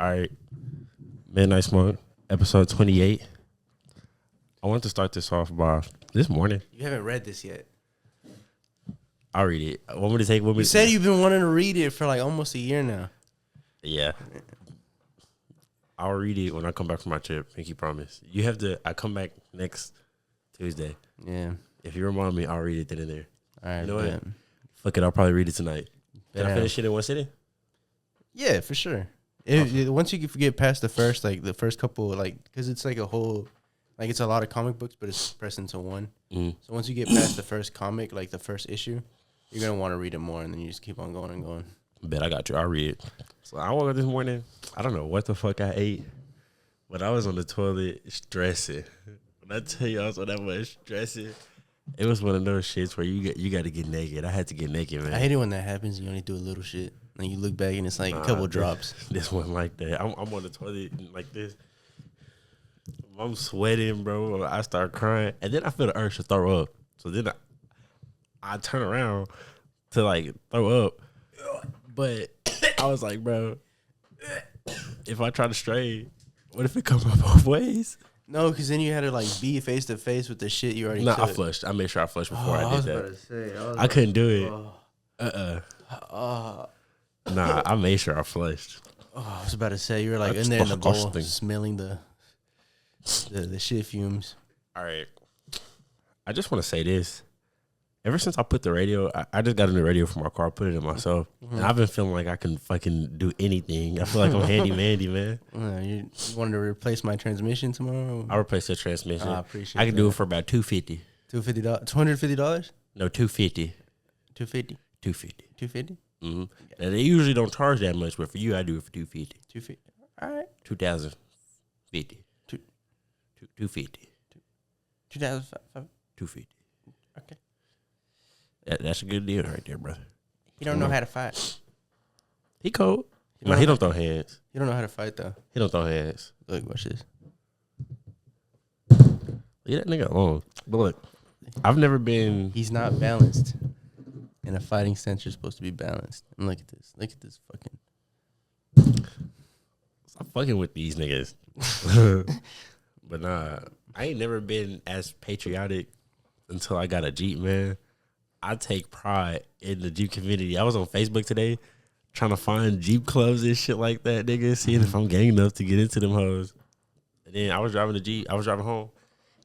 All right. Midnight Smoke, episode 28. I want to start this off by this morning. You haven't read this yet. I'll read it. Want me to take? You said you've been wanting to read it for like almost a year now. Yeah. I'll read it when I come back from my trip. Pinky promise. You have to. I come back next Tuesday. Yeah. If you remind me, I'll read it then and there. All right. You know what? Fuck it. I'll probably read it tonight. Can I finish it in one sitting? Yeah, for sure. Once you get past the first couple, like, because it's like a whole, like, it's a lot of comic books, but it's pressed into one. Mm. So once you get past the first comic, like the first issue, you're gonna want to read it more, and then you just keep on going and going. Bet I got you. I'll read it. So I woke up this morning. I don't know what the fuck I ate, but I was on the toilet stressing. When I tell you I was on that much stressing, it was one of those shits where you got to get naked. I had to get naked, man. I hate it when that happens. You only do a little shit, and you look back and it's like a couple drops. This one like that. I'm on the toilet like this. I'm sweating, bro. I start crying, and then I feel the urge to throw up. So then I turn around to like throw up, but I was like, bro, if I try to stray, what if it comes up both ways? No, because then you had to like be face to face with the shit you already. No, took. I flushed. I made sure I flushed before I did that. About to say, I couldn't do it. Oh. Nah, I made sure I flushed. Oh, I was about to say you were like That's in there in the bowl, disgusting. smelling the shit fumes. All right. I just want to say this. Ever since I put the radio, I just got a new radio for my car, put it in myself. Mm-hmm. And I've been feeling like I can fucking do anything. I feel like I'm handy-mandy, man. You wanted to replace my transmission tomorrow? I'll replace the transmission. I appreciate I can do it for about $250. $250. $250? No, $250. $250. $250. $250. Mm-hmm. Now, they usually don't charge that much, but for you, I do it for $250. $250. All right. $2,050. Two- $250. 2005. $250. Okay. That's a good deal right there, brother. He don't know how to fight. He cold. You No, know he how- don't throw hands. You don't know how to fight though. He don't throw hands. Look, watch this. Leave that nigga alone. But look, I've never been. He's not balanced. In a fighting sense, you're supposed to be balanced. And look at this. Look at this fucking. Stop fucking with these niggas. But nah, I ain't never been as patriotic until I got a Jeep, man. I take pride in the Jeep community. I was on Facebook today trying to find Jeep clubs and shit like that, nigga, seeing if I'm gang enough to get into them hoes. And then I was driving the Jeep. I was driving home,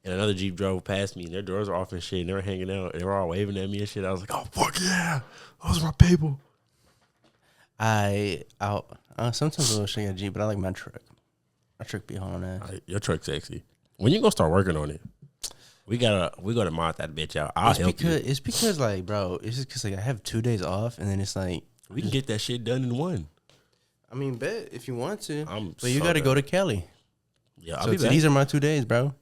and another Jeep drove past me, and their doors were off and shit, and they were hanging out, and they were all waving at me and shit. I was like, oh, fuck yeah. Those are my people. Sometimes I wish I got a Jeep, but I like my truck. My truck be hauling ass. Your truck's sexy. When you gonna start working on it? We gotta mod that bitch out. I'll help you. It's because like, bro, it's just because like I have 2 days off, and then it's like We can get that shit done in one. I mean, bet if you want to, but you so got to down. go to Cali. Yeah, I'll So be back. these are my 2 days, bro.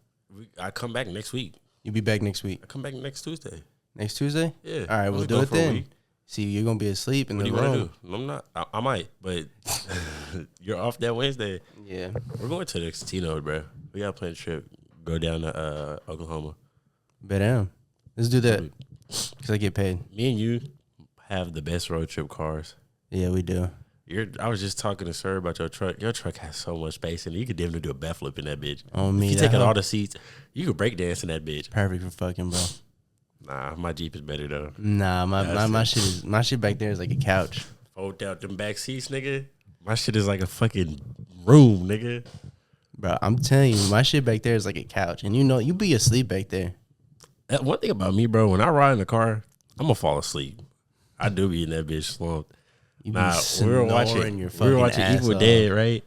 I come back next week. You'll be back next week. I come back next Tuesday. Next Tuesday? Yeah. All right, we'll do it then. See, you're going to be asleep in What the do you want to room. do? No, I'm not. I might, but you're off that Wednesday. Yeah. We're going to the casino, bro. We got to plan a trip. Go down to Oklahoma. Bet down. Let's do that because I get paid. Me and you have the best road trip cars. Yeah, we do. I was just talking to Sir about your truck. Your truck has so much space in it. You could definitely do a backflip in that bitch. On me, If you take out all the seats, you could break dance in that bitch. Perfect for fucking, bro. Nah, my Jeep is better though. Nah, my shit back there is like a couch. Fold out them back seats, nigga. My shit is like a fucking room, nigga. Bro, I'm telling you, my shit back there is like a couch. And you be asleep back there. That one thing about me, bro, when I ride in the car, I'm gonna fall asleep. I do be in that bitch slumped. You be Nah, we were watching ass Evil off. Dead, right?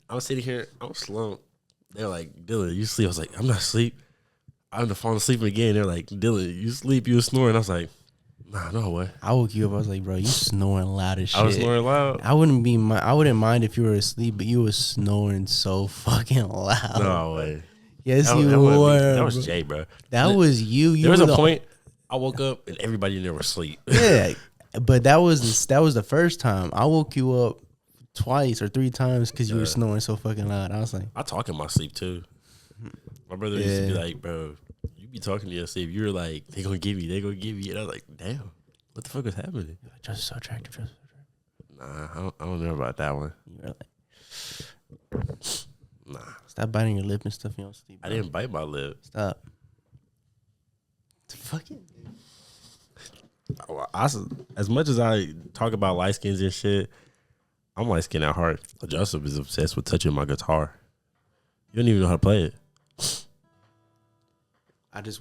I'm sitting here, I'm slumped. They're like, Dylan, you sleep? I was like, I'm not asleep. I'm gonna fall asleep again. They're like, Dylan, you sleep? You were snoring? I was like, nah, no way. I woke you up. I was like, bro, you snoring loud as shit. I was snoring loud. I wouldn't mind if you were asleep, but you was snoring so fucking loud. No way. Yes, That you wasn't me. were. That was Jay, bro. That was you. There was were a point I woke up and everybody in there was asleep. Yeah, but that was the first time. I woke you up twice or 3 times because you were snoring so fucking loud. I was like, I talk in my sleep too. My brother used to be like, bro, you be talking to your sleep. You were like, they gonna give me. And I was like, damn, what the fuck is happening? just so attractive. Nah, I don't know about that one. You were like, Stop biting your lip and stuff. You don't sleep. I Bro. didn't bite my lip. Stop. Fucking. As much as I talk about light skins and shit, I'm light skinned at heart. Joseph is obsessed with touching my guitar. You don't even know how to play it. I just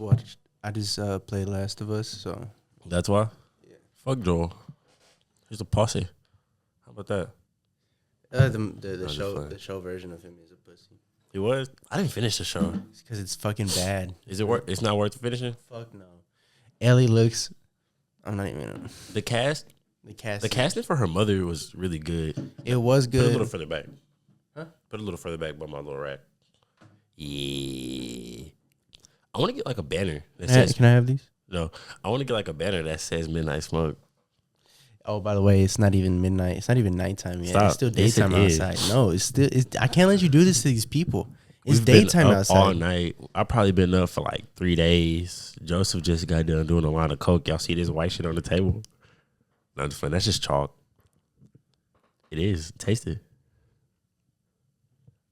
played Last of Us, so That's why. Yeah. Fuck Joel. He's a pussy. How about that? the show version of him is a pussy. He was. I didn't finish the show. It's because it's fucking bad. Is it worth? It's not worth finishing. Fuck no. Ellie looks. I'm not even. The cast. The cast. The casting for her mother was really good. It was Put it a good. little further back. Huh? Put it a little further back by my little rack. Yeah. I want to get like a banner that says Can I have these? no. I want to get like a banner that says Midnight Smoke. Oh, by the way, it's not even midnight. It's not even nighttime yet. Stop. It's still Yes, it daytime is. outside. No, it's still. I can't let you do this to these people. It's We've been daytime up outside. all night. I've probably been up for like 3 days. Joseph just got done doing a line of coke. Y'all see this white shit on the table? No, I'm just fun. That's just chalk. It is. Taste it.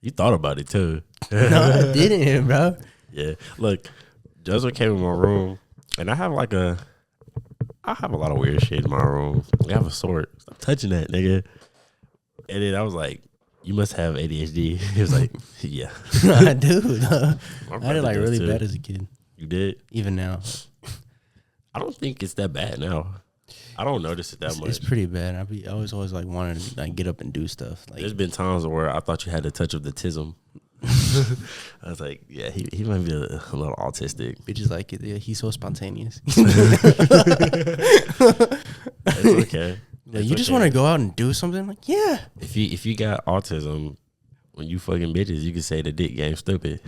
You thought about it too. No, I didn't, bro. Yeah. Look, Joseph came in my room, and I have a lot of weird shit in my room. I have a sword. Stop touching that, nigga. And then I was like, you must have ADHD. He was like, yeah. I do. My I brother did like does really too. bad as a kid. You did? Even now, I don't think it's that bad now. I don't notice it that much. it's pretty bad. I was always like wanting to like get up and do stuff. Like There's been times where I thought you had the touch of the tism. I was like, yeah, he might be a little autistic. bitches like it. Yeah, he's so spontaneous. It's okay. Like, you just want to go out and do something. Like, yeah. If you got autism, when you fucking bitches, you can say the dick game stupid.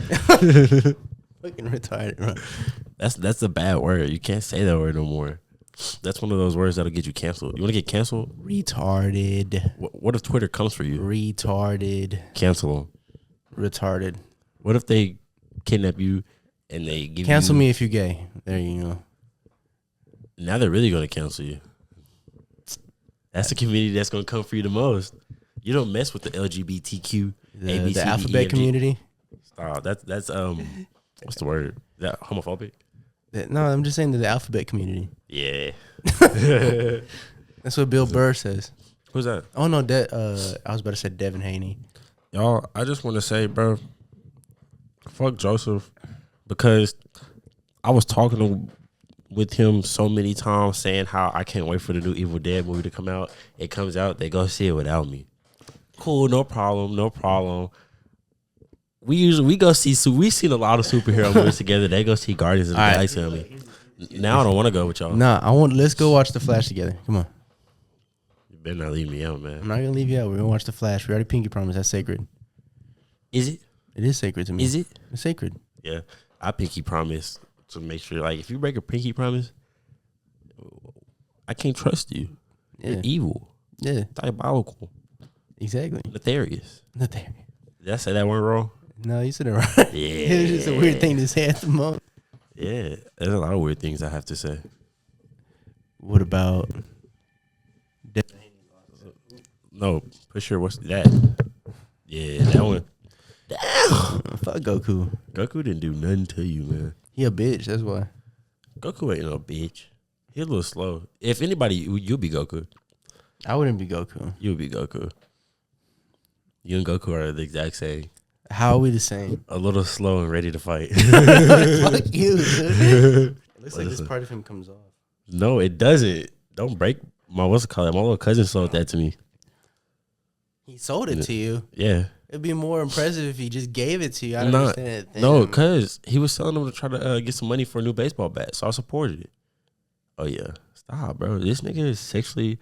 Fucking retarded, bro. That's a bad word. You can't say that word no more. That's one of those words that'll get you canceled. You want to get canceled? Retarded. What if Twitter comes for you? Retarded. Cancel them. Retarded. What if they kidnap you and they give Cancel you... me if you're gay. There you go. Now they're really going to cancel you. That's the community that's going to come for you the most. You don't mess with the LGBTQ, The alphabet community. Stop. That's what's the word? Is that homophobic? No, I'm just saying the alphabet community. Yeah. That's what Bill Burr says. Who's that? Oh no, I was about to say Devin Haney. Y'all, I just want to say, bro, fuck Joseph, because I was talking with him so many times saying how I can't wait for the new Evil Dead movie to come out. It comes out, they go see it without me. Cool, no problem. We go see, we've seen a lot of superhero movies together. They go see Guardians of the Galaxy on me. Now I don't want to go with y'all. Nah, let's go watch The Flash together. Come on. You better not leave me out, man. I'm not gonna leave you out. We're gonna watch The Flash. We already pinky promised. That's sacred. Is it? It is sacred to me. Is it? It's sacred. Yeah, I pinky promise to make sure. Like, if you break a pinky promise, I can't trust you. Yeah. You're evil, Yeah. diabolical, Exactly. nefarious. Not there. Did I say that one wrong? No, you said it right. Yeah, It was just a weird thing to say at the moment. Yeah, there's a lot of weird things I have to say. What about? No, Pusher, what's that? Yeah, that one. Damn, Fuck Goku. Goku didn't do nothing to you, man. He a bitch. That's why. Goku ain't no bitch. He a little slow. If anybody, you'll be Goku. I wouldn't be Goku. You'll be Goku. You and Goku are the exact same. How are we the same? A little slow and ready to fight. Fuck you, dude. It looks like this part of him comes off. No, it doesn't. Don't break my what's it called? My little cousin sold that to me. He sold it to you. Yeah. It'd be more impressive if he just gave it to you. I don't Nah, understand it. no, cause he was selling them to try to get some money for a new baseball bat, so I supported it. Oh yeah, stop, bro. This nigga is sexually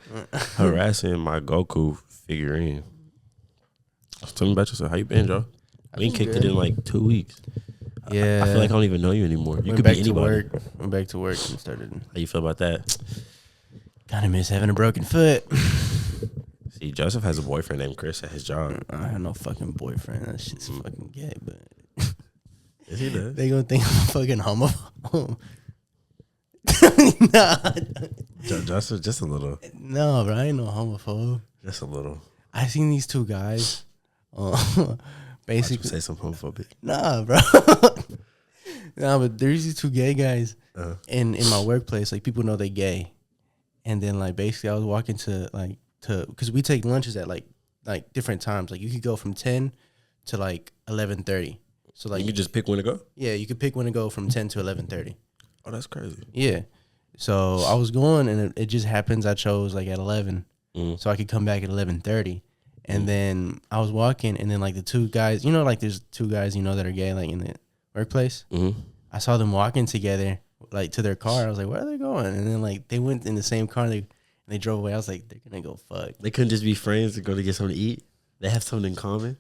harassing my Goku figurine. Tell me about yourself. How you been, Joe? We ain't kicked it in like 2 weeks. Yeah, I feel like I don't even know you anymore. You went could back be to anybody. work. Went back to work and started. How you feel about that? Kind of miss having a broken foot. See, Joseph has a boyfriend named Chris at his job. I have no fucking boyfriend. That shit's fucking gay, but Is he there? they gonna think I'm a fucking homophobe. Nah, Joseph, just a little. no, bro, I ain't no homophobe. Just a little. I seen these two guys Basically, say something homophobic. nah, bro. Nah, but there's these two gay guys in my workplace. Like people know they gay, and then like basically I was walking to because we take lunches at like different times. Like you could go from 10 to like 11:30. So like you could just pick when to go. Yeah, you could pick when to go from 10 to 11:30. Oh, that's crazy. Yeah. So I was going, and it just happens I chose like at 11, so I could come back at 11:30. And then I was walking, and then like the two guys, like there's two guys, that are gay, like in the workplace. I saw them walking together, like to their car. I was like, where are they going? And then like they went in the same car, and they drove away. I was like, they're gonna go fuck. They couldn't just be friends and go to get something to eat. They have something in common.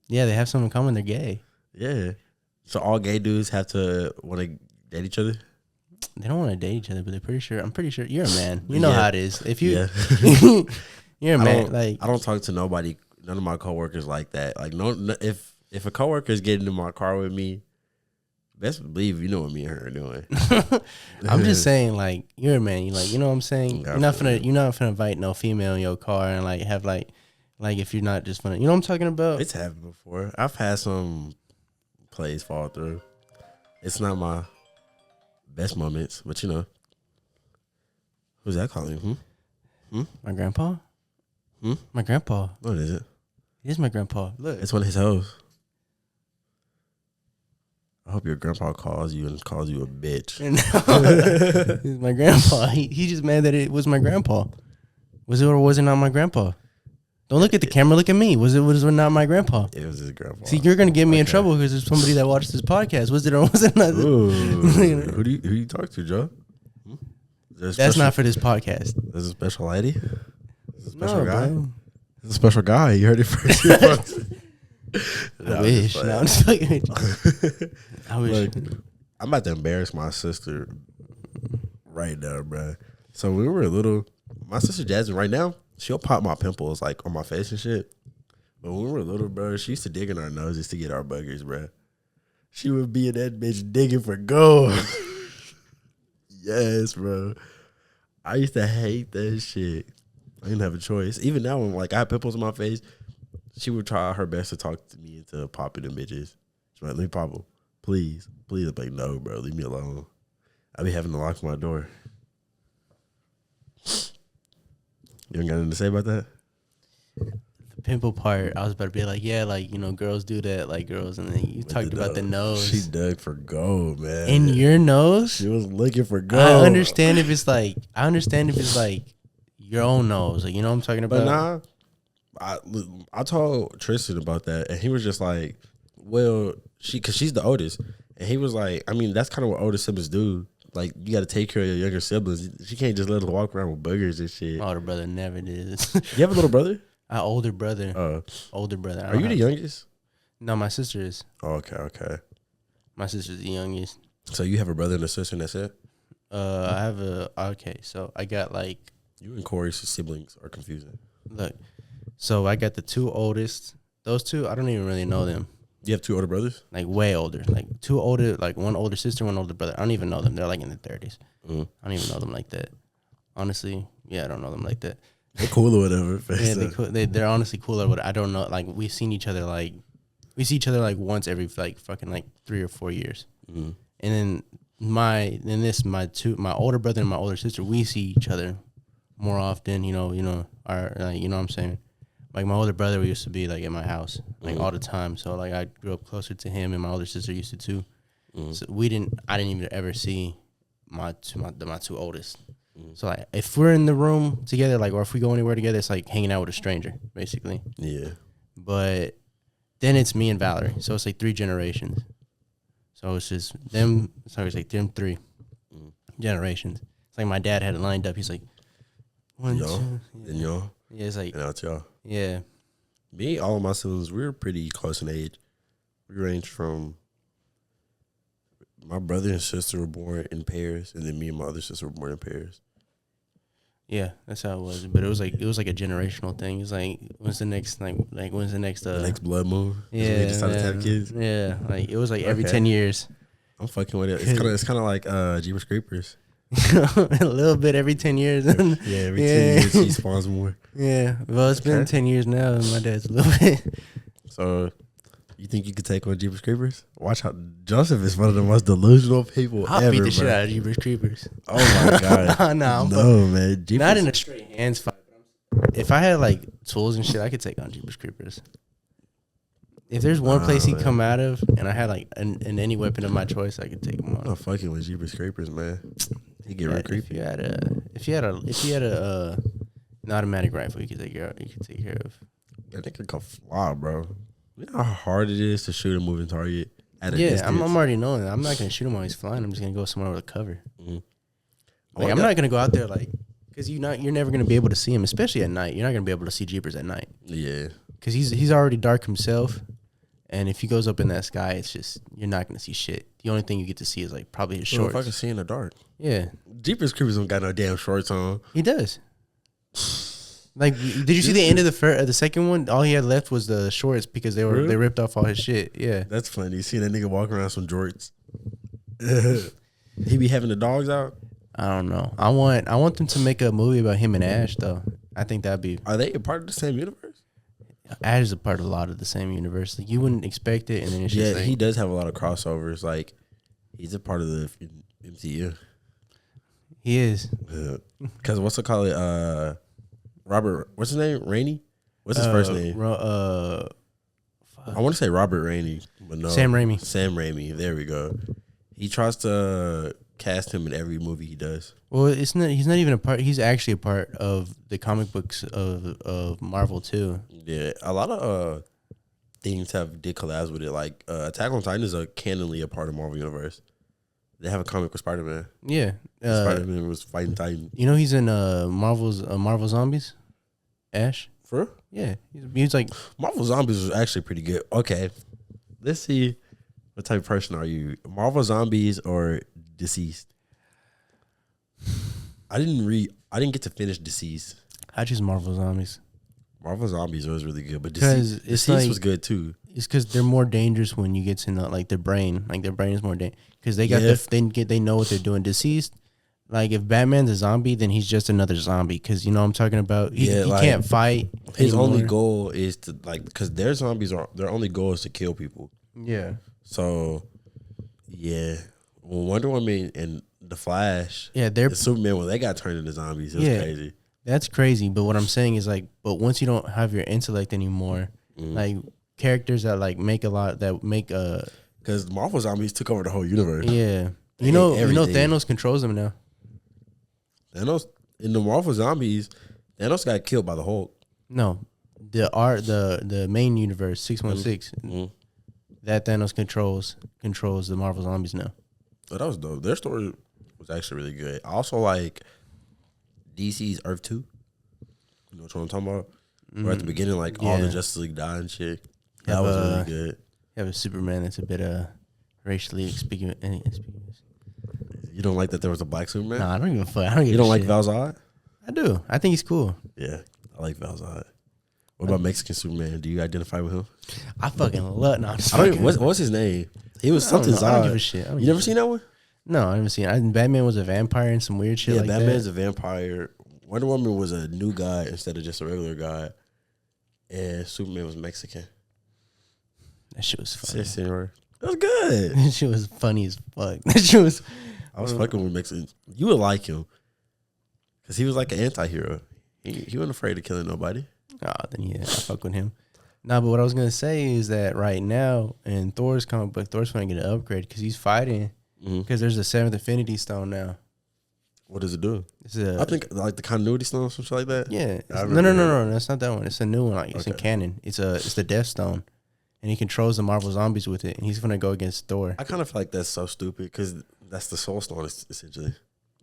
Yeah, they have something in common. They're gay. Yeah. So all gay dudes have to want to date each other? They don't want to date each other, but I'm pretty sure you're a man. You know how it is. If you, you're a man. I don't talk to nobody, none of my coworkers like that. Like if a coworker is getting in my car with me, best believe you know what me and her are doing. I'm just saying, like, you're a man. You know what I'm saying? You're not finna invite no female in your car and like have like if you're not just finna, you know what I'm talking about? It's happened before. I've had some plays fall through. It's not my best moments, but who's that calling? My grandpa? My grandpa. What is it? It is my grandpa. Look. It's one of his hoes. I hope your grandpa calls you and calls you a bitch. It's my grandpa. He just mad that it was my grandpa. Was it or was it not my grandpa? Don't look at the camera. Look at me. Was it not my grandpa? It was his grandpa. See, you're gonna get me in trouble because there's somebody that watched this podcast. Was it or was it not? Ooh, who do you talk to, Joe? That's not for this podcast. There's a special lady. There's a special No, guy. bro. There's a special guy. You heard it first. Here, I wish. No, I'm just fucking with you. I wish. Look, I'm about to embarrass my sister right now, bro. So when we were little, my sister Jasmine right now, she'll pop my pimples like on my face and shit. But when we were little, bro, she used to dig in our noses to get our boogers, bro. She would be in that bitch digging for gold. Yes, bro. I used to hate that shit. I didn't have a choice. Even now, when like I have pimples on my face, she would try her best to talk to me into popping them bitches. She's like, let me pop them. Please. Please. I'm like, no, bro. Leave me alone. I be having to lock my door. You ain't got anything to say about that? The pimple part, I was about to be like, yeah, like, girls do that, like girls. And then you talked about the nose. She dug for gold, man. In your nose? She was looking for gold. I understand if it's like your own nose. Like, you know what I'm talking about? But nah, I told Tristan about that, and he was just like, well, because she's the oldest. And he was like, I mean, that's kind of what older siblings do. Like, you got to take care of your younger siblings. She can't just let her walk around with boogers and shit. My older brother never did. You have a little brother? Older brother. Older brother. Are you the youngest? No, my sister is. Oh, okay. My sister's the youngest. So you have a brother and a sister, and that's it? I have so I got like. You and Corey's siblings are confusing. Look, so I got the two oldest. Those two, I don't even really know them. You have two older brothers? Like way older. Like two older, like one older sister, one older brother. I don't even know them. They're like in their 30s. I don't even know them like that. Honestly, yeah, I don't know them like that. They're cool or whatever. Yeah, they're honestly cool or whatever. I don't know. Like we see each other like once every like fucking like 3 or 4 years. And then my older brother and my older sister, we see each other more often. Our like, you know what I'm saying. Like my older brother, we used to be like at my house like all the time. So like I grew up closer to him, and my older sister used to too. So I didn't even ever see my two oldest. So like if we're in the room together, like, or if we go anywhere together, it's like hanging out with a stranger, basically. Yeah. But then it's me and Valerie, so it's like 3 generations. So it's just them. So it's like them 3 generations. It's like my dad had it lined up. He's like, one, y'all, two, and y'all. Yeah, it's like, and that's y'all. Yeah. Me, all of my siblings, we were pretty close in age. We range from, my brother and sister were born in pairs, and then me and my other sister were born in pairs. Yeah, that's how it was. But it was like a generational thing. It's like, when's the next the next blood moon? Yeah, we decided to have kids. Yeah, like it was like every 10 years. I'm fucking with it. It's kind of like Jeepers Creepers. A little bit every 10 years. Every 10 years he spawns more. Yeah, well, it's been 10 years now, and my dad's a little bit. So You think you could take on Jeepers Creepers? Watch how Joseph is one of the most delusional people I'll ever. beat the shit bro. out of Jeepers Creepers. Oh my god! No, man. Jeepers, not in a straight hands fight. If I had like tools and shit, I could take on Jeepers Creepers. If there's one place he'd come out of, and I had like an any weapon of my choice, I could take him on. I'm not fucking with Jeepers Creepers, man. He get real creepy. If you had an automatic rifle, you could take care of. That nigga can fly, bro. You know how hard it is to shoot a moving target at a Yeah, distance? I'm already knowing that. I'm not gonna shoot him while he's flying. I'm just gonna go somewhere with cover. Mhm. Like I'm not gonna go out there like because you're never gonna be able to see him, especially at night. You're not gonna be able to see Jeepers at night Yeah. because he's already dark himself. And if he goes up in that sky, it's just you're not gonna see shit. The only thing you get to see is like probably his Bro, if I shorts. can see in the dark. Yeah, Jeepers Creepers don't got no damn shorts on. he does. Like, did you see the end of the second one? All he had left was the shorts because they Really? ripped off all his shit. Yeah, That's funny. You see that nigga walking around some jorts. He be having the dogs out. I don't know. I want them to make a movie about him and Ash though. I think that'd be Are they a part of the same universe? Ash is a part of a lot of the same universe. Like, you wouldn't expect it, and then it's Yeah, just like, he does have a lot of crossovers. Like, he's a part of the MCU. he is. Because what's it called? Robert, what's his name? Rainey? What's his first name? I want to say Robert Rainey, but no. Sam Raimi. Sam Raimi. There we go. He tries to cast him in every movie he does. Well, it's not. He's not even a part. He's actually a part of the comic books of Marvel too. Yeah, a lot of things did collabs with it. Like Attack on Titan is canonly a part of Marvel Universe. They have a comic with Spider-Man. Yeah, Spider-Man was fighting Titan. you know he's in Marvel Zombies. Ash. For real? Yeah, he's like Marvel Zombies was actually pretty good. Okay, let's see. What type of person are you? Marvel Zombies or Deceased? I didn't get to finish Deceased. I choose Marvel Zombies. Marvel Zombies was really good, but 'Cause it's Deceased like- was good too. It's because they're more dangerous when you get to know, like, their brain. Like, their brain is more dangerous because they got Yeah. they know what they're doing. Deceased, like, if Batman's a zombie, then he's just another zombie because you know what I'm talking about. He like, can't fight. His anymore. only goal is to because their zombies their only goal is to kill people. Yeah. So yeah, when Wonder Woman and the Flash, Yeah, they're the Superman, when they got turned into zombies, it was Yeah. crazy. That's crazy. But what I'm saying is, like, but once you don't have your intellect anymore, like, characters that like make Because Marvel Zombies took over the whole universe. yeah. They You know hate everything. Thanos controls them now. Thanos in the Marvel Zombies, Thanos got killed by the Hulk. No. The main universe, 616, Mhm. that Thanos controls the Marvel Zombies now. So that was dope. Their story was actually really good. I also like DC's Earth 2. You know what I'm talking about? Where at the beginning, like all the Yeah. Justice League died and shit. That Have was a- really good. You have a Superman that's a bit racially inconspicuous. You don't like that there was a black Superman? No, I don't even fuck. I don't. You give don't a like shit. Val Zod? I do. I think he's cool. Yeah, I like Val Zod. What about Mexican Superman? Do you identify with him? I fucking love. No, I'm just I don't. fucking- Even, what's his name? He was I don't something know. I don't Zod. give a shit. I don't You give never a seen that one? No, I haven't seen it. Batman was a vampire and some weird shit Yeah, like Batman's that. a vampire. Wonder Woman was a new guy instead of just a regular guy, and Superman was Mexican. That shit was funny. It was good. That shit was funny as fuck. That shit was. I was fucking with Mexicans. You would like him because he was like an anti-hero. He wasn't afraid of killing nobody. Oh, then yeah, I fuck with him. Nah, but what I was gonna say is that right now in Thor's comic book, Thor's gonna get an upgrade because he's fighting because there's a 7th Infinity Stone now. What does it do? It's a I think like the continuity stone or something like that. yeah. I No, remember no, that's not that one. It's a new one. Like it's in Okay. canon. It's the Death Stone, and he controls the Marvel Zombies with it. And he's gonna go against Thor. I kind of feel like that's so stupid because that's the Soul Stone essentially.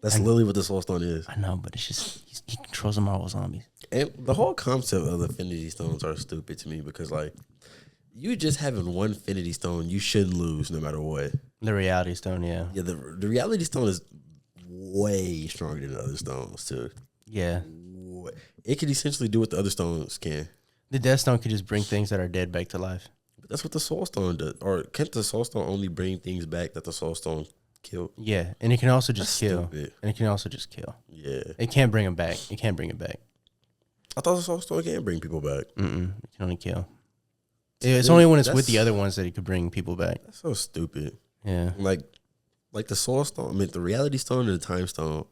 That's literally what the Soul Stone is. I know, but it's just he controls the Marvel Zombies. And the whole concept of the Infinity Stones are stupid to me because like you just having one Infinity Stone, you shouldn't lose no matter what. The Reality Stone, yeah, Yeah, the Reality Stone is way stronger than the other stones too. yeah. It could essentially do what the other stones can. The Death Stone could just bring things that are dead back to life. But that's what the Soul Stone does. Or can't the Soul Stone only bring things back that the Soul Stone killed? Yeah, and it can also just That's kill. stupid. And it can also just kill. Yeah. It can't bring them back. It can't bring it back. I thought the Soul Stone can bring people back. It can only kill. It's only when it's with the other ones that it could bring people back. That's so stupid. Yeah. Like the Soul Stone, I mean, the Reality Stone and the Time Stone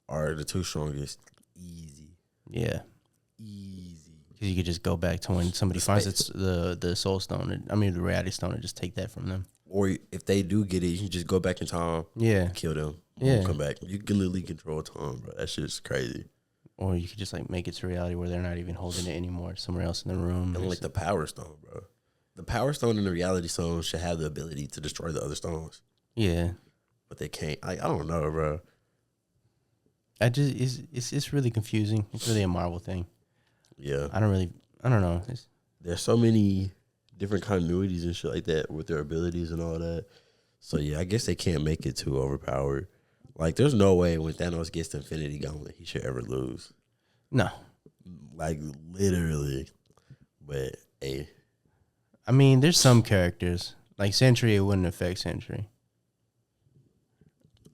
are the two strongest. Easy. Yeah. Easy. Because you could just go back to when somebody finds the Soul Stone, the Reality Stone, and just take that from them. Or if they do get it, you can just go back in time. Yeah. Kill them. Yeah. Come back. You can literally control time, bro. That shit's crazy. Or you could just like make it to reality where they're not even holding it anymore. Somewhere else in the room. And like the Power Stone, bro. The Power Stone and the Reality Stone should have the ability to destroy the other stones. Yeah. But they can't. I don't know, bro. It's really confusing. It's really a Marvel thing. Yeah. I don't know. There's so many different continuities and shit like that with their abilities and all that. So yeah, I guess they can't make it too overpowered. Like, there's no way when Thanos gets the Infinity Gauntlet, he should ever lose. No. Like, literally. But, hey. I mean, there's some characters. Like Sentry, it wouldn't affect Sentry.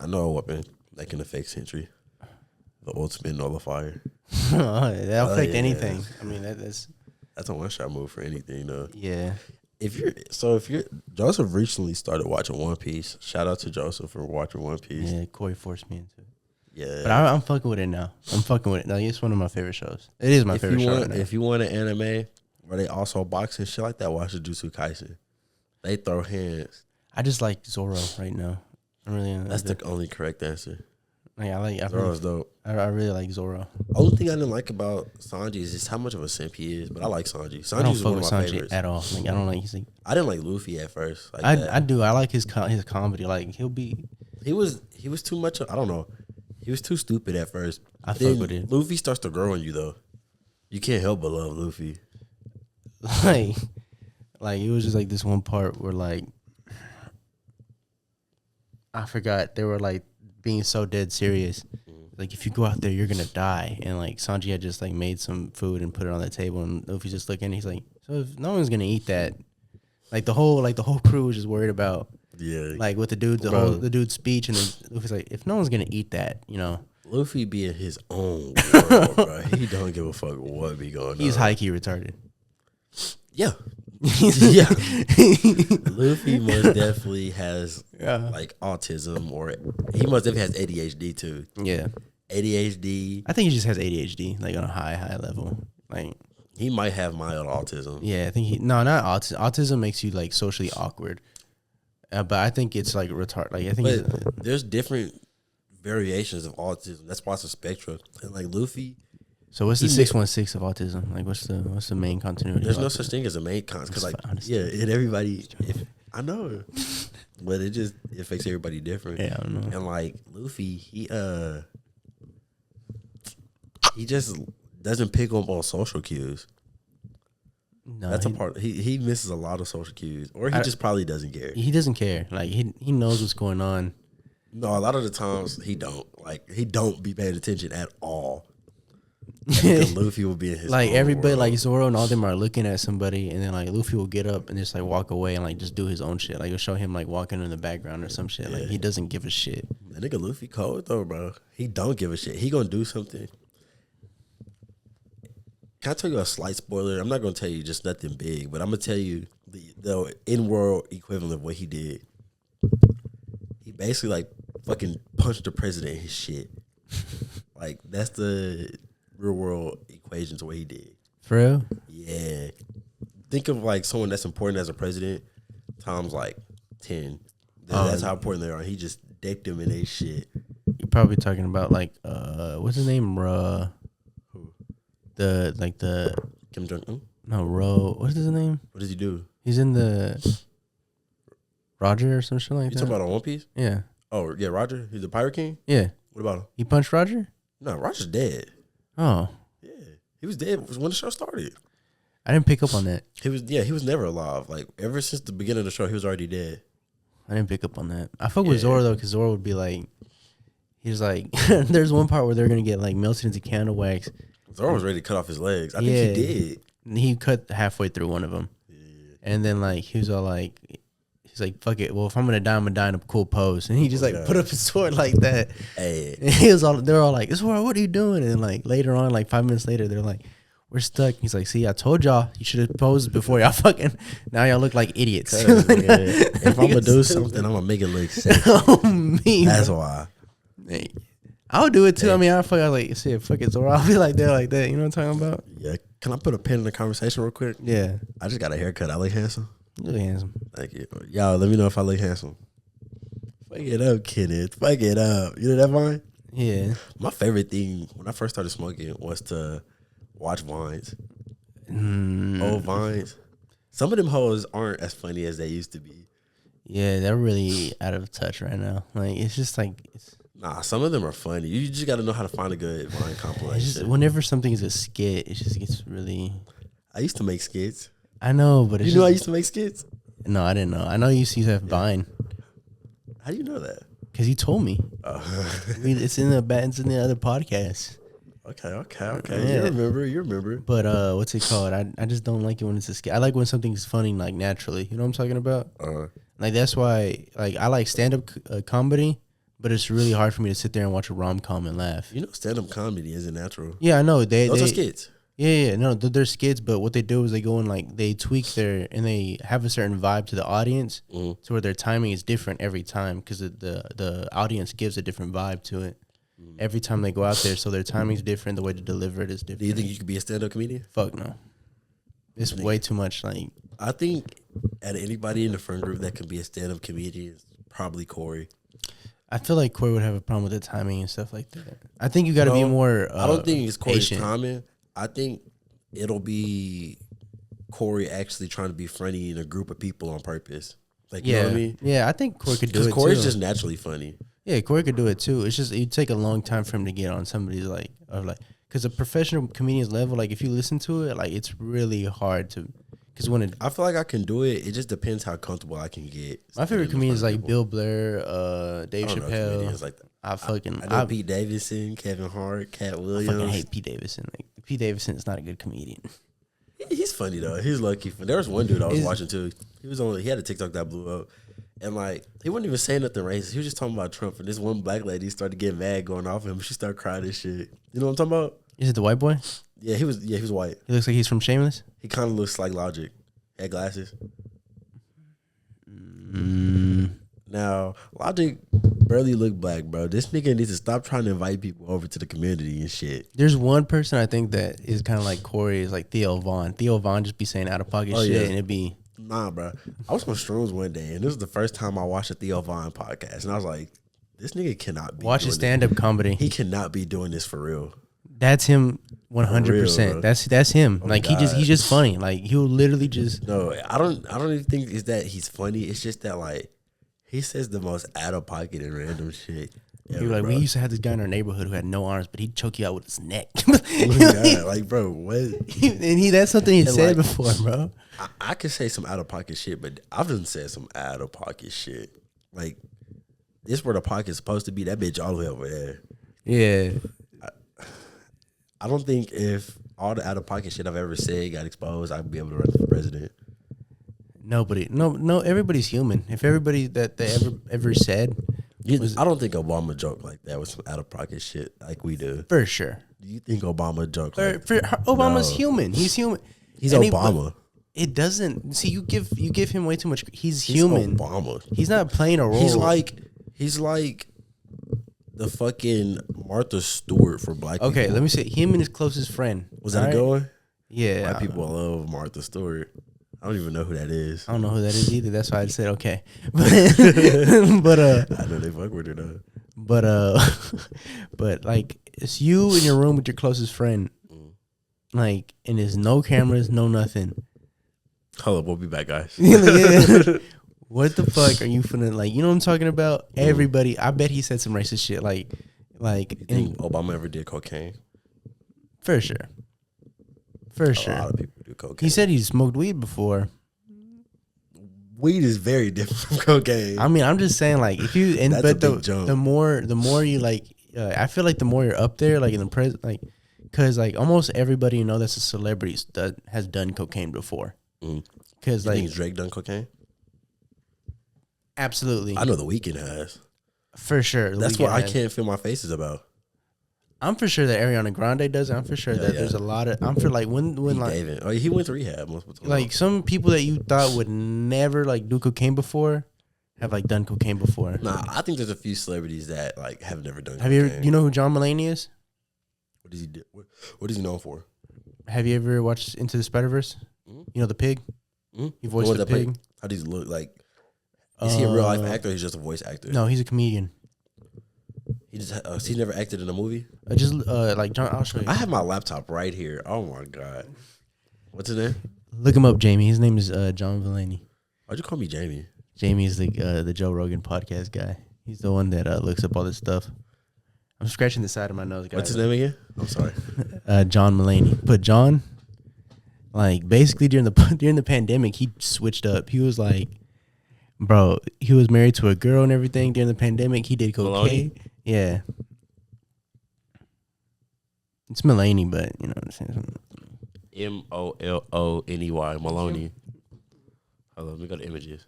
I know a weapon that can affect Sentry. The ultimate nullifier. That'll affect anything. I mean, that's a one-shot move for anything, though. Yeah. If you're Joseph recently started watching One Piece. Shout out to Joseph for watching One Piece. Yeah, Corey forced me into it. Yeah. But I'm fucking with it now. Like, it's one of my favorite shows. It is my favorite show right now. If you want an anime where they also box and shit like that, watch Jujutsu Kaisen. They throw hands. I just like Zoro right now. That's the only correct answer. Zoro's dope. I really like Zoro. Only thing I didn't like about Sanji is just how much of a simp he is, but I like Sanji. Sanji's one of my favorites at all. Like, I don't like. I didn't like Luffy at first. I do. I like his comedy. Like, he was too much. I don't know. He was too stupid at first. I fuck with it. Luffy starts to grow on you though. You can't help but love Luffy. Like it was just like this one part where like I forgot they were like being so dead serious. Like, if you go out there, you're gonna die. And like Sanji had just like made some food and put it on the table, and Luffy's just looking. And he's like, so if no one's gonna eat that, like the whole crew was just worried about, like with the dude's speech, and then Luffy's like, if no one's gonna eat that, you know. Luffy be in his own world, bro. He don't give a fuck what be going on. He's high key retarded. Yeah. Yeah. Luffy most definitely has like autism, or he most definitely has ADHD too. Yeah. ADHD. I think he just has ADHD, like on a high level. Like he might have mild autism. Yeah, I think not autism. Autism makes you like socially awkward. But I think it's like retard. Like I think there's different variations of autism. That's why it's a spectrum. And like Luffy. So what's the 616 of autism? Like what's the main continuity? There's no such thing as a main because like and everybody. I know, but it affects everybody different. Yeah, I don't know. And like Luffy, he just doesn't pick up on social cues. No, that's a part. He misses a lot of social cues, or he just probably doesn't care. He doesn't care. Like he knows what's going on. No, a lot of the times he don't. Like he don't be paying attention at all. Luffy will be in his like everybody, like Zoro and all them are looking at somebody, and then like Luffy will get up and just like walk away and like just do his own shit. Like it'll show him like walking in the background or some shit. Yeah. Like he doesn't give a shit. That nigga Luffy cold though, bro. He don't give a shit. He gonna do something. Can I tell you a slight spoiler? I'm not gonna tell you just nothing big, but I'm gonna tell you the in-world equivalent of what he did. He basically like fucking punched the president in his shit. Like that's the real world equation to what he did. For real? Yeah. Think of like someone that's important as a president times like 10. That's how important they are. He just decked them in their shit. You're probably talking about like what's his name? Who? The Kim Jong-un? No, what's his name? What does he do? He's in the Roger or some shit like that. You talking about on One Piece? Yeah. Oh yeah, Roger? He's the Pirate King? Yeah. What about him? He punched Roger? No, Roger's dead. Oh. Yeah. He was dead when the show started. I didn't pick up on that. He was never alive. Like ever since the beginning of the show, he was already dead. I didn't pick up on that. I fuck with Zoro though, because Zoro would be like, he's like, there's one part where they're gonna get like melted into candle wax. Zoro was ready to cut off his legs. I think he did. He cut halfway through one of them, and then like he was all like, he's like, fuck it. Well, if I'm gonna die in a cool pose, and he just like put up his sword like that. Hey, they're all like, Zoro, what are you doing? And like later on, like 5 minutes later, they're like, we're stuck. He's like, see, I told y'all you should have posed before y'all fucking. Now y'all look like idiots. If I'm gonna do something, I'm gonna make it look sexy. Oh, me. That's why. Hey, I'll do it too. I mean, I fuck. I like shit. Fuck it, Zora. I'll be like that. You know what I'm talking about? Yeah. Can I put a pin in the conversation real quick? Yeah. I just got a haircut. I look handsome. You look handsome. Thank you. Y'all, let me know if I look handsome. Fuck it up, Kenneth. Fuck it up. You know that vine? Yeah. My favorite thing when I first started smoking was to watch vines. Old vines. Some of them hoes aren't as funny as they used to be. Yeah, they're really out of touch right now. Like it's just like Nah, some of them are funny. You just got to know how to find a good vine compilation. whenever something is a skit, it just gets really. I used to make skits. I know, but it's You know I used to make skits? No, I didn't know. I know you used to have Vine How do you know that? because you told me. It's in the other podcast. Okay. Yeah. You remember. But what's it called? I just don't like it when it's a skit. I like when something's funny like naturally. You know what I'm talking about? Like that's why like I like stand up comedy, but it's really hard for me to sit there and watch a rom-com and laugh. You know, stand-up comedy isn't natural. Yeah, I know. Those are skits. Yeah. No, they're skits, but what they do is they go and like they tweak and they have a certain vibe to the audience, to where their timing is different every time because the audience gives a different vibe to it every time they go out there. So their timing's different. The way to deliver it is different. Do you think you could be a stand-up comedian? Fuck no. It's way too much. Like I think at anybody in the friend group that could be a stand-up comedian is probably Corey. I feel like Corey would have a problem with the timing and stuff like that. I think you got to be more. I don't think it's Corey's patient. timing. I think it'll be Corey actually trying to be funny in a group of people on purpose. Like, you know what I mean? Yeah, I think Corey could do it because Corey's too. just naturally funny. Yeah, Corey could do it too. It's just it'd take a long time for him to get on somebody's because a professional comedian's level, like if you listen to it, like it's really hard to. Because I feel like I can do it. It just depends how comfortable I can get. My favorite comedians like Bill Blair, Dave I don't know Chappelle. comedians like that. I know Pete Davidson, Kevin Hart, Cat Williams. I fucking hate Pete Davidson. Like, Pete Davidson is not a good comedian. He's funny though. He's lucky. There was one dude I was watching too. He had a TikTok that blew up, and like he wasn't even saying nothing racist. He was just talking about Trump. And this one black lady started getting mad going off him. She started crying and shit. You know what I'm talking about? Is it the white boy? Yeah, he was white. He looks like he's from Shameless. He kind of looks like Logic. Had glasses. Now Logic barely look black, bro. This nigga needs to stop trying to invite people over to the community and shit. There's one person I think that is kind of like Corey, is like Theo Vaughn. Theo Vaughn just be saying out of pocket shit, and it'd be nah, bro. I was on Shrooms one day, and this was the first time I watched a Theo Vaughn podcast, and I was like, this nigga cannot be watch his stand up comedy. He cannot be doing this for real. That's him 100%. That's him. Oh like he's just funny. Like he'll literally just no. I don't even think it's that he's funny. It's just that like he says the most out of pocket and random shit. He was like, we used to have this guy in our neighborhood who had no arms, but he'd choke you out with his neck. Yeah, like bro, what? And that's something he said before, bro. I could say some out of pocket shit, but I've done said some out of pocket shit. Like this where the pocket's supposed to be. That bitch all the way over there. Yeah. I don't think if all the out of pocket shit I've ever said got exposed, I'd be able to run for president. Nobody, no, everybody's human. If everybody that they ever said, I don't think Obama joked like that with some out of pocket shit like we do. For sure. Do you think Obama joked? Obama's human. He's human. He's Obama. It doesn't. See, you give him way too much. He's human. Obama. He's not playing a role. He's like the fucking Martha Stewart for black people. Okay, let me say him and his closest friend. Was that a good one? Yeah. White people love Martha Stewart. I don't even know who that is. I don't know who that is either. That's why I said okay. But I know they fuck with her though. But like it's you in your room with your closest friend. Like, and there's no cameras, no nothing. Hold up, we'll be back, guys. Yeah. What the fuck are you finna, like, you know what I'm talking about? Everybody, I bet he said some racist shit. Like, you think Obama ever did cocaine? For sure. For sure. A lot of people do cocaine. He said he smoked weed before. Weed is very different from cocaine. I mean, I'm just saying, like, if you, and That's but a big jump. the more you, like, I feel like the more you're up there, like, in the present, like, because, like, almost everybody you know that's a celebrity that has done cocaine before. Because, like, think Drake done cocaine? Absolutely. I know The Weeknd has. For sure. That's what I Can't Feel My Face is about. I'm for sure that Ariana Grande does it. I'm for sure that there's a lot of. I'm for like when like David. Oh, he went to rehab multiple times. like some people that you thought would never like do cocaine before have like done cocaine before. Nah, I think there's a few celebrities that like have never done. Have you ever? You know who John Mulaney is? What does he do? What is he known for? Have you ever watched Into the Spider-Verse? Mm-hmm. You know the pig. He voiced the pig. How does he look like? Is he a real life actor? Or he's just a voice actor. No, he's a comedian. He just he never acted in a movie. Just like John. I'll show you. I have my laptop right here. Oh my god, what's his name? Look him up, Jamie. His name is John Mulaney. Why'd you call me Jamie? Jamie is the Joe Rogan podcast guy. He's the one that looks up all this stuff. I'm scratching the side of my nose, guys. What's his name again? I'm sorry. John Mulaney. But John, like basically during the pandemic, he switched up. He was like, bro, he was married to a girl and everything during the pandemic. He did cocaine. Maloney? Yeah. It's Mulaney, but you know what I'm saying. Molloney. Maloney. Hold on, let me go to images.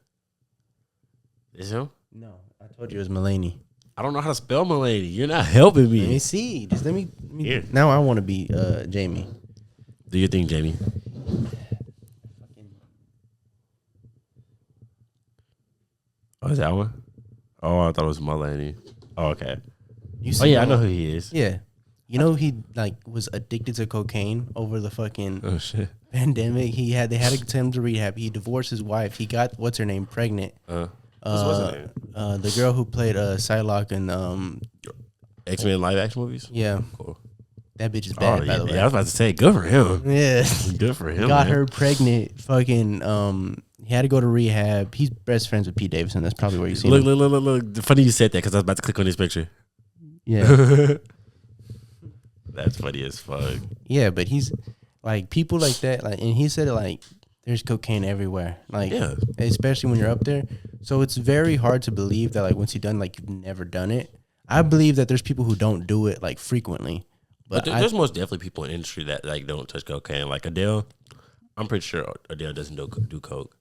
Is him? No, I told you it was Mulaney. I don't know how to spell Mulaney. You're not helping me. Let me see. Just let me Here. now I want to be Jamie. Do your thing, Jamie. Oh, is that one? Oh, I thought it was Mulaney. Oh, okay. You Oh yeah, I know who he is. Yeah. You know he like was addicted to cocaine over the fucking Oh shit. pandemic. They had to send him to rehab. He divorced his wife. He got what's her name pregnant. What's her name? The girl who played Psylocke in X-Men live action movies. yeah, Cool. that bitch is bad by the way. Yeah, I was about to say, good for him. Yeah, Good for him. got man. her pregnant. Fucking he had to go to rehab. He's best friends with Pete Davidson. That's probably where you see him. Look. Funny you said that because I was about to click on this picture. Yeah, That's funny as fuck. yeah, but he's like people like that. Like, and he said it like there's cocaine everywhere. Like, Yeah. especially when you're up there. So it's very hard to believe that like once you've done like you've never done it. I believe that there's people who don't do it like frequently. But there's most definitely people in the industry that like don't touch cocaine. Like Adele, I'm pretty sure Adele doesn't do coke.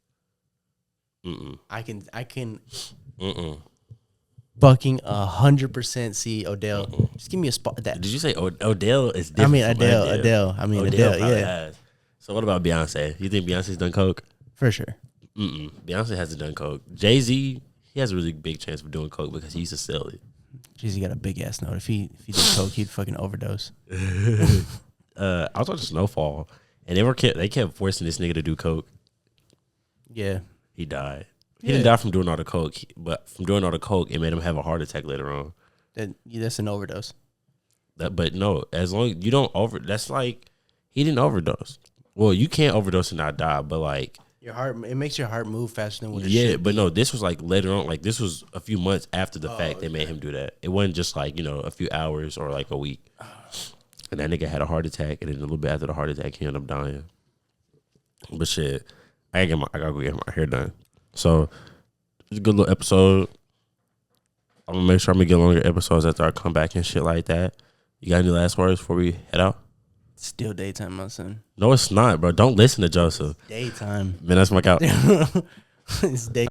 I can Mm-mm. fucking 100% see Odell. Just give me a spot. That Did you say Odell is I different? mean from Adele. I mean Adele. probably Yeah, has. So what about Beyonce? You think Beyonce's done coke? for sure. Beyonce hasn't done coke. Jay-Z, he has a really big chance of doing coke because he used to sell it. Jeez, he got a big ass note. If he did coke, he'd fucking overdose. I was watching Snowfall, and they kept forcing this nigga to do coke. Yeah, He died. He didn't die from doing all the coke, but from doing all the coke, it made him have a heart attack later on. that's an overdose. But no, as long as you don't that's like he didn't overdose. Well, you can't overdose and not die, but like It makes your heart move faster than what it yeah, should. but no, this was like later on. Like this was a few months after the fact they made him do that. It wasn't just like a few hours or like a week. And that nigga had a heart attack, and then a little bit after the heart attack, he ended up dying. But shit, I gotta go get my hair done. So it's a good little episode. I'm gonna make sure I'm gonna get longer episodes after I come back and shit like that. You got any last words before we head out? Still daytime, my son. No, it's not, bro. Don't listen to Joseph. Daytime. Man, that's my couch. It's day.